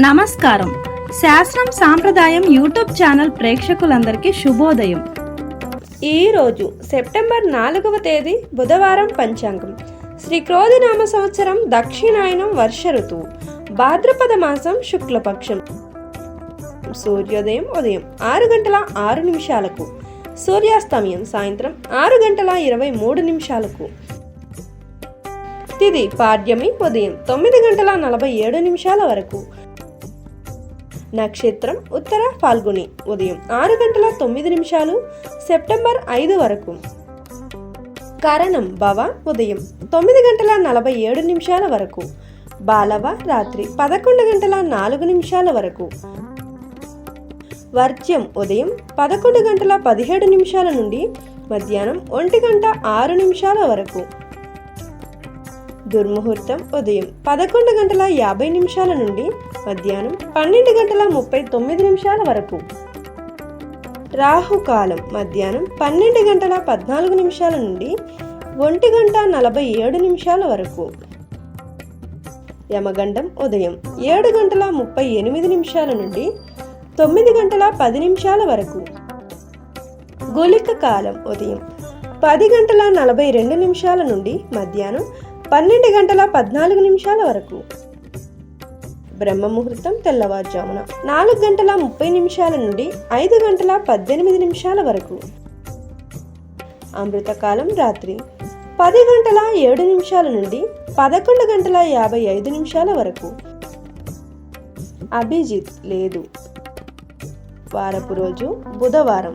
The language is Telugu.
నమస్కారం. శాస్త్రం సాంప్రదాయం యూట్యూబ్ ఛానల్ ప్రేక్షకులందరికీ శుభోదయం. ఈరోజు సెప్టెంబర్ 4వ తేదీ బుధవారం. పంచాంగం శ్రీ క్రోధినామ సంవత్సరం దక్షిణాయనం వర్ష ఋతువు, భాద్రపద మాసం శుక్లపక్షం. సూర్యోదయం ఉదయం 6:06, సూర్యాస్తమయం సాయంత్రం 6:23. తిథి పాడ్యమి ఉదయం 9:47 వరకు. నక్షత్రం ఉత్తర ఫాల్గుని ఉదయం 6:09 సెప్టెంబర్ 5 వరకు. కరణం భవ ఉదయం 9:47 వరకు. బాలవ రాత్రి 11:04 వరకు. వర్జ్యం ఉదయం 11:17 నుండి మధ్యాహ్నం 1:06 వరకు. దుర్ముహూర్తం ఉదయం 11:50 నుండి మధ్యాహ్నం 12:39 వరకు. రాహుకాలం మధ్యాహ్నం 12:14 నుండి 1:47 వరకు. యమగండం ఉదయం 7:38 నుండి 9:10 వరకు. గుళిక కాలం ఉదయం 10:42 నుండి మధ్యాహ్నం 12:14 వరకు. బ్రహ్మ ముహూర్తం తెల్లవారుజామున 4:30 నుండి 5:18 వరకు. అమృతకాలం రాత్రి 10:07 నుండి 11:55 వరకు. అభిజిత్ లేదు. వారపు రోజు బుధవారం.